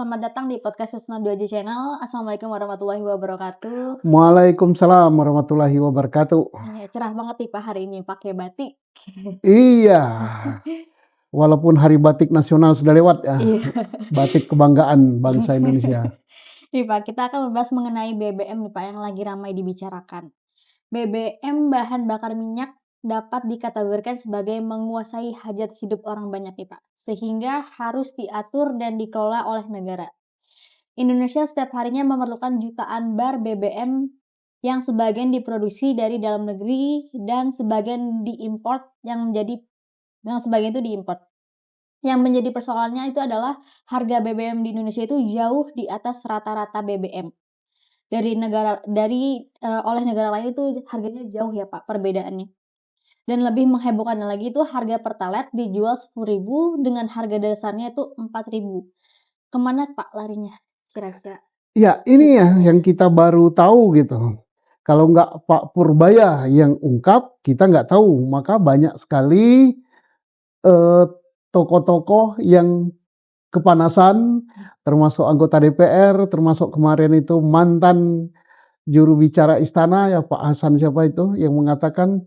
selamat datang di podcast Susna 2J Channel. Assalamualaikum warahmatullahi wabarakatuh. Waalaikumsalam warahmatullahi wabarakatuh. Iya, cerah banget nih Pak hari ini pakai batik. Iya, walaupun Hari Batik Nasional sudah lewat ya, Iya. batik kebanggaan bangsa Indonesia. Nih Pak, kita akan membahas mengenai BBM nih Pak yang lagi ramai dibicarakan. BBM bahan bakar minyak dapat dikategorikan sebagai menguasai hajat hidup orang banyak nih Pak, sehingga harus diatur dan dikelola oleh negara. Indonesia setiap harinya memerlukan jutaan bar BBM yang sebagian diproduksi dari dalam negeri dan sebagian diimport yang sebagian itu diimport. Yang menjadi persoalannya itu adalah harga BBM di Indonesia itu jauh di atas rata-rata BBM. Oleh negara lain itu harganya jauh ya Pak perbedaannya. Dan lebih menghebohkannya lagi itu harga Pertalite dijual 10.000 dengan harga dasarnya itu 4.000. Kemana Pak larinya kira-kira? Ya, ini ya Sisanya. yang kita baru tahu gitu. Kalau nggak Pak Purbaya yang ungkap, kita nggak tahu. Maka banyak sekali tokoh-tokoh yang kepanasan, termasuk anggota DPR, termasuk kemarin itu mantan juru bicara istana ya Pak Hasan siapa itu yang mengatakan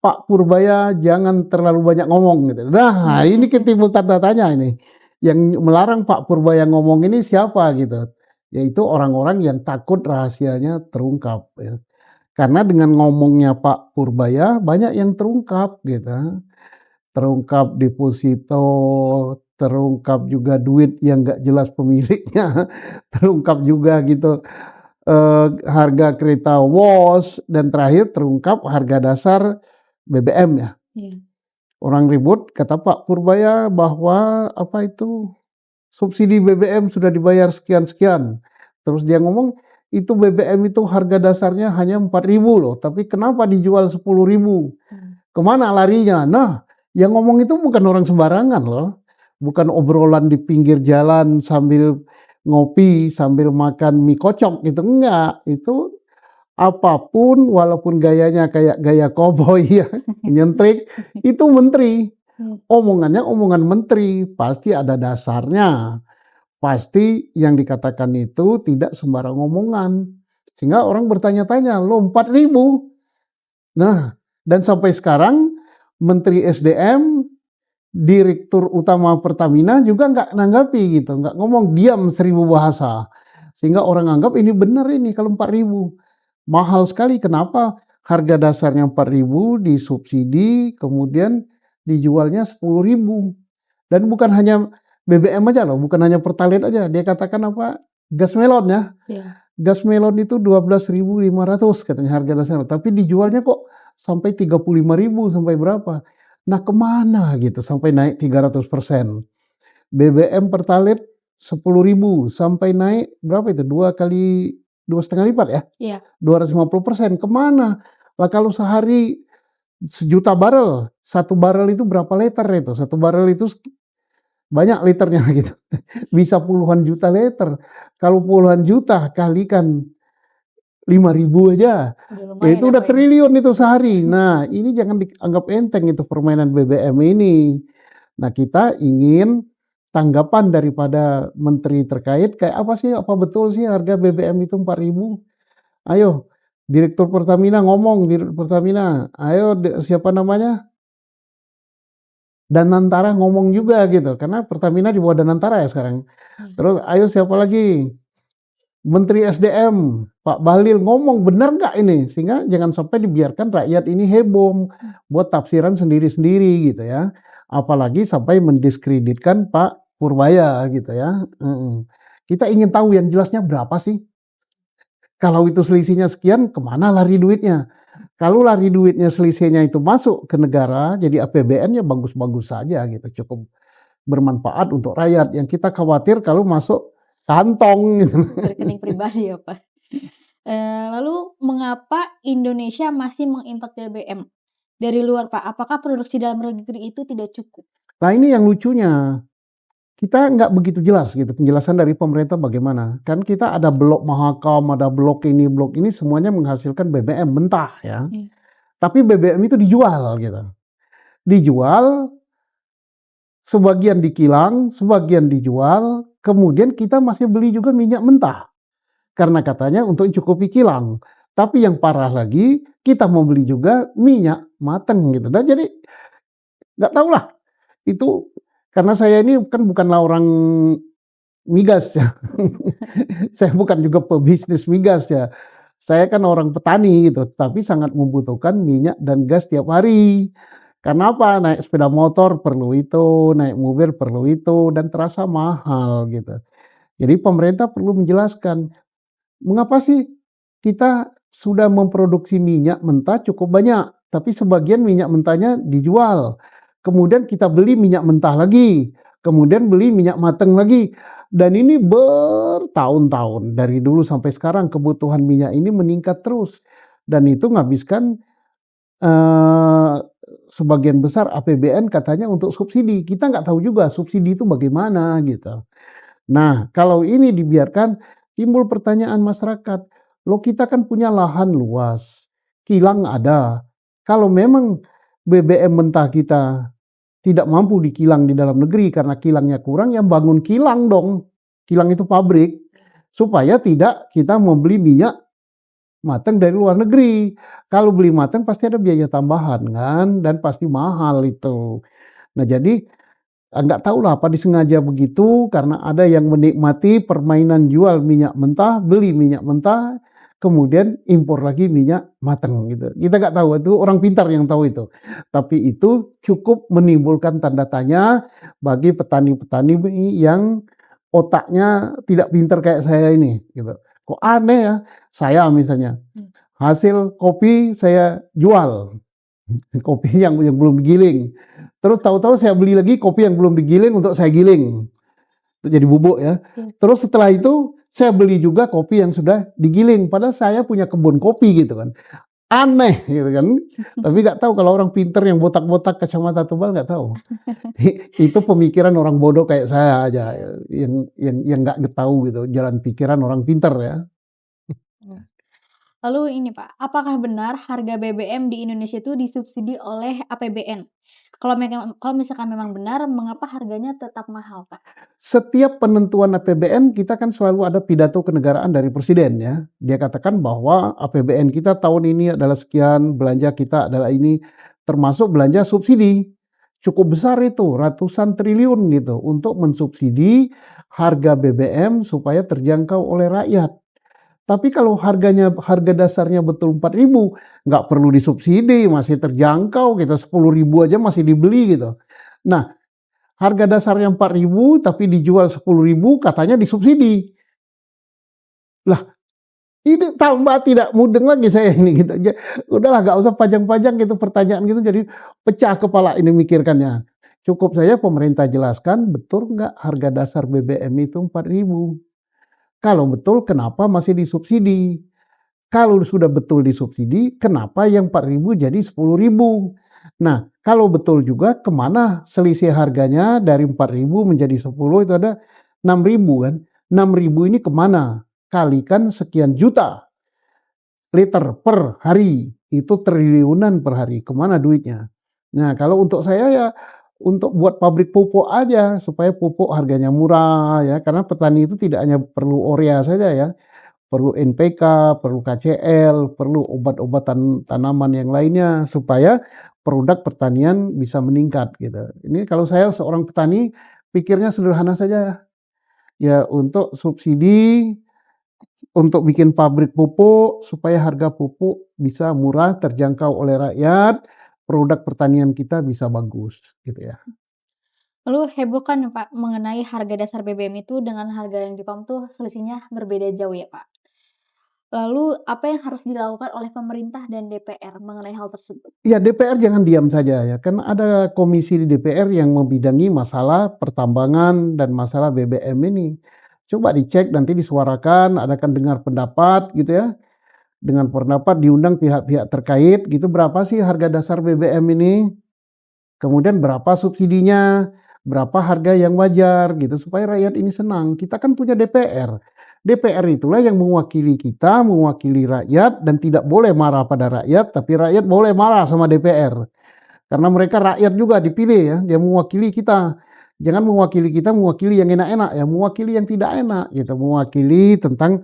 Pak Purbaya jangan terlalu banyak ngomong gitu. Nah, ini timbul tanda tanya ini. Yang melarang Pak Purbaya ngomong ini siapa gitu. Yaitu orang-orang yang takut rahasianya terungkap ya. Karena dengan ngomongnya Pak Purbaya banyak yang terungkap gitu. Terungkap deposito, terungkap juga duit yang nggak jelas pemiliknya, terungkap juga gitu harga kereta WOS, dan terakhir terungkap harga dasar BBM ya. Iya. Orang ribut kata Pak Purbaya bahwa apa itu subsidi BBM sudah dibayar sekian-sekian. Terus dia ngomong itu BBM itu harga dasarnya hanya 4.000 loh, tapi kenapa dijual 10.000? Kemana larinya? Nah, yang ngomong itu bukan orang sembarangan loh. Bukan obrolan di pinggir jalan sambil ngopi, sambil makan mie kocok gitu. Enggak, itu apapun walaupun gayanya kayak gaya koboi ya, nyentrik, itu menteri. Omongannya omongan menteri, pasti ada dasarnya. Pasti yang dikatakan itu tidak sembarang omongan. Sehingga orang bertanya-tanya, lo 4.000? Nah, dan sampai sekarang Menteri SDM, Direktur Utama Pertamina juga nggak nanggapi gitu, nggak ngomong, diam 1.000 bahasa. Sehingga orang anggap ini benar ini kalau 4.000. Mahal sekali, kenapa? Harga dasarnya 4.000 disubsidi, kemudian dijualnya 10.000. Dan bukan hanya BBM aja loh, bukan hanya Pertalite aja. Dia katakan apa? Gas melon ya. Iya. Gas melon itu 12.500 katanya harga dasarnya, tapi dijualnya kok sampai 35.000 sampai berapa? Nah, kemana gitu sampai naik 300%. BBM Pertalite 10.000 sampai naik berapa itu? 2,5 lipat ya? Iya. 250%. Kemana? Lah kalau sehari 1.000.000 barel, 1 barel itu berapa liter itu? 1 barel itu banyak liternya gitu. Bisa puluhan juta liter. Kalau puluhan juta kalikan 5.000 aja, Udah ya lumayan itu ya udah Pak ya. triliun itu sehari. Nah, ini jangan dianggap enteng itu permainan BBM ini. Nah, kita ingin tanggapan daripada menteri terkait kayak apa sih, apa betul sih harga BBM itu 4.000? Ayo, Direktur Pertamina ngomong, Direktur Pertamina, ayo siapa namanya? Danantara ngomong juga gitu, karena Pertamina di bawah Danantara ya sekarang. Terus ayo siapa lagi? Menteri SDM, Pak Bahlil ngomong, benar nggak ini? Sehingga jangan sampai dibiarkan rakyat ini heboh, buat tafsiran sendiri-sendiri gitu ya. Apalagi sampai mendiskreditkan Pak Purbaya gitu ya. Kita ingin tahu yang jelasnya berapa sih? Kalau itu selisihnya sekian, kemana lari duitnya? Kalau lari duitnya selisihnya itu masuk ke negara, jadi APBN-nya bagus-bagus saja gitu, cukup bermanfaat untuk rakyat. Yang kita khawatir kalau masuk kantong gitu. Rekening pribadi ya Pak. Lalu mengapa Indonesia masih mengimpor BBM dari luar Pak? Apakah produksi dalam negeri itu tidak cukup? Nah, ini yang lucunya. Kita nggak begitu jelas gitu penjelasan dari pemerintah bagaimana. Kan kita ada blok Mahakam, ada blok ini semuanya menghasilkan BBM mentah ya. Tapi BBM itu dijual gitu. Dijual, sebagian dikilang, sebagian dijual, kemudian kita masih beli juga minyak mentah, karena katanya untuk cukupi kilang. Tapi yang parah lagi, kita mau beli juga minyak mateng gitu. Dan jadi nggak tahulah itu, karena saya ini kan bukanlah orang migas ya. Saya bukan juga pebisnis migas ya. Saya kan orang petani gitu, tapi sangat membutuhkan minyak dan gas tiap hari. Karena apa? Naik sepeda motor perlu itu, naik mobil perlu itu, dan terasa mahal gitu. Jadi pemerintah perlu menjelaskan, mengapa sih kita sudah memproduksi minyak mentah cukup banyak, tapi sebagian minyak mentahnya dijual. Kemudian kita beli minyak mentah lagi, kemudian beli minyak mateng lagi. Dan ini bertahun-tahun, dari dulu sampai sekarang kebutuhan minyak ini meningkat terus. Dan itu menghabiskan eh, sebagian besar APBN katanya untuk subsidi. Kita nggak tahu juga subsidi itu bagaimana gitu. Nah, kalau ini dibiarkan, timbul pertanyaan masyarakat, loh kita kan punya lahan luas, kilang ada. Kalau memang BBM mentah kita tidak mampu dikilang di dalam negeri karena kilangnya kurang, yang bangun kilang dong. Kilang itu pabrik, supaya tidak kita membeli minyak mateng dari luar negeri. Kalau beli mateng pasti ada biaya tambahan kan, dan pasti mahal itu. Nah jadi nggak tahu lah apa disengaja begitu, karena ada yang menikmati permainan jual minyak mentah, beli minyak mentah, kemudian impor lagi minyak mateng gitu. Kita nggak tahu, itu orang pintar yang tahu itu. Tapi itu cukup menimbulkan tanda tanya bagi petani-petani yang otaknya tidak pintar kayak saya ini gitu. Kok aneh ya, saya misalnya hasil kopi saya jual, kopi yang belum digiling. Terus tahu-tahu saya beli lagi kopi yang belum digiling untuk saya giling, untuk jadi bubuk ya. Terus setelah itu saya beli juga kopi yang sudah digiling, padahal saya punya kebun kopi gitu kan. Aneh gitu kan. Tapi nggak tahu, kalau orang pinter yang botak-botak kacamata tebal nggak tahu. Itu pemikiran orang bodoh kayak saya aja yang nggak tahu gitu jalan pikiran orang pinter ya. Lalu ini Pak, apakah benar harga BBM di Indonesia itu disubsidi oleh APBN? Kalau misalkan memang benar, mengapa harganya tetap mahal, Pak? Setiap penentuan APBN kita kan selalu ada pidato kenegaraan dari presiden ya. Dia katakan bahwa APBN kita tahun ini adalah sekian, belanja kita adalah ini, termasuk belanja subsidi. Cukup besar itu, ratusan triliun gitu, untuk mensubsidi harga BBM supaya terjangkau oleh rakyat. Tapi kalau harga dasarnya betul 4.000, nggak perlu disubsidi, masih terjangkau gitu, 10.000 aja masih dibeli gitu. Nah, harga dasarnya 4.000 tapi dijual 10.000 katanya disubsidi. Lah, ini tambah tidak mudeng lagi saya ini gitu. Udahlah nggak usah panjang-panjang gitu pertanyaan gitu, jadi pecah kepala ini mikirkannya. Cukup saja pemerintah jelaskan betul nggak harga dasar BBM itu 4.000. Kalau betul kenapa masih disubsidi? Kalau sudah betul disubsidi, kenapa yang 4.000 jadi 10.000? Nah, kalau betul juga kemana selisih harganya dari 4.000 menjadi 10 itu ada 6.000 kan? 6.000 ini kemana? Kalikan sekian juta liter per hari, itu triliunan per hari, kemana duitnya? Nah, kalau untuk saya ya untuk buat pabrik pupuk aja, supaya pupuk harganya murah ya, karena petani itu tidak hanya perlu urea saja ya, perlu NPK, perlu KCL, perlu obat-obatan tanaman yang lainnya supaya produk pertanian bisa meningkat gitu. Ini kalau saya seorang petani pikirnya sederhana saja, ya untuk subsidi, untuk bikin pabrik pupuk supaya harga pupuk bisa murah, terjangkau oleh rakyat, produk pertanian kita bisa bagus gitu ya. Lalu heboh kan Pak mengenai harga dasar BBM itu dengan harga yang di pam tuh selisihnya berbeda jauh ya Pak. Lalu apa yang harus dilakukan oleh pemerintah dan DPR mengenai hal tersebut? Ya DPR jangan diam saja ya, kan ada komisi di DPR yang membidangi masalah pertambangan dan masalah BBM ini. Coba dicek, nanti disuarakan, adakan dengar pendapat gitu ya. Dengan pendapat diundang pihak-pihak terkait gitu, berapa sih harga dasar BBM ini? Kemudian berapa subsidinya, berapa harga yang wajar gitu, supaya rakyat ini senang. Kita kan punya DPR. DPR itulah yang mewakili kita, mewakili rakyat, dan tidak boleh marah pada rakyat, tapi rakyat boleh marah sama DPR. Karena mereka rakyat juga dipilih ya, dia mewakili kita. Jangan mewakili kita, mewakili yang enak-enak ya, mewakili yang tidak enak gitu, mewakili tentang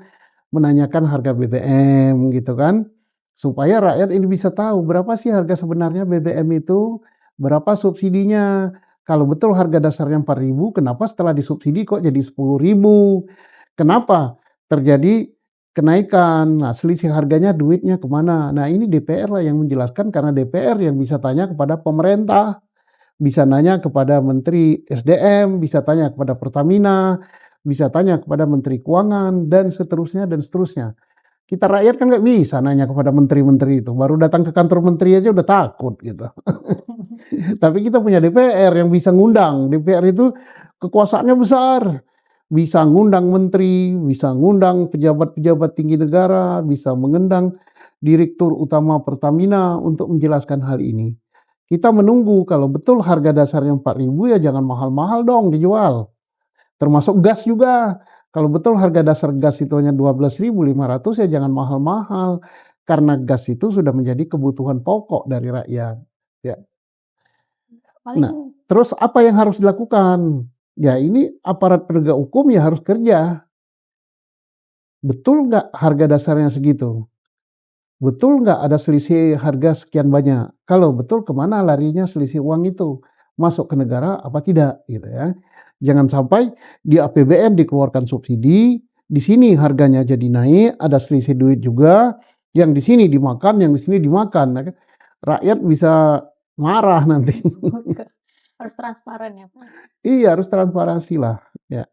menanyakan harga BBM gitu kan, supaya rakyat ini bisa tahu berapa sih harga sebenarnya BBM itu, berapa subsidinya. Kalau betul harga dasarnya 4.000, kenapa setelah disubsidi kok jadi 10.000? Kenapa terjadi kenaikan? Nah, selisih harganya duitnya kemana? Nah, ini DPR lah yang menjelaskan karena DPR yang bisa tanya kepada pemerintah, bisa nanya kepada Menteri SDM, bisa tanya kepada Pertamina, bisa tanya kepada Menteri Keuangan, dan seterusnya dan seterusnya. Kita rakyat kan nggak bisa nanya kepada menteri-menteri itu, baru datang ke kantor menteri aja udah takut gitu. Tapi kita punya DPR yang bisa ngundang, DPR itu kekuasaannya besar, bisa ngundang menteri, bisa ngundang pejabat-pejabat tinggi negara, bisa mengundang direktur utama Pertamina untuk menjelaskan hal ini. Kita menunggu kalau betul harga dasarnya 4.000 ya jangan mahal-mahal dong dijual. Termasuk gas juga. Kalau betul harga dasar gas itu hanya 12.500 ya jangan mahal-mahal. Karena gas itu sudah menjadi kebutuhan pokok dari rakyat. Ya. Nah, Paling terus apa yang harus dilakukan? Ya ini aparat penegak hukum ya harus kerja. Betul nggak harga dasarnya segitu? Betul nggak ada selisih harga sekian banyak? Kalau betul kemana larinya selisih uang itu? Masuk ke negara apa tidak gitu ya. Jangan sampai di APBN dikeluarkan subsidi, di sini harganya jadi naik, ada selisih duit juga, yang di sini dimakan, yang di sini dimakan. Nah, rakyat bisa marah nanti. harus transparan ya, Pak. Iya harus transparansi lah. Ya.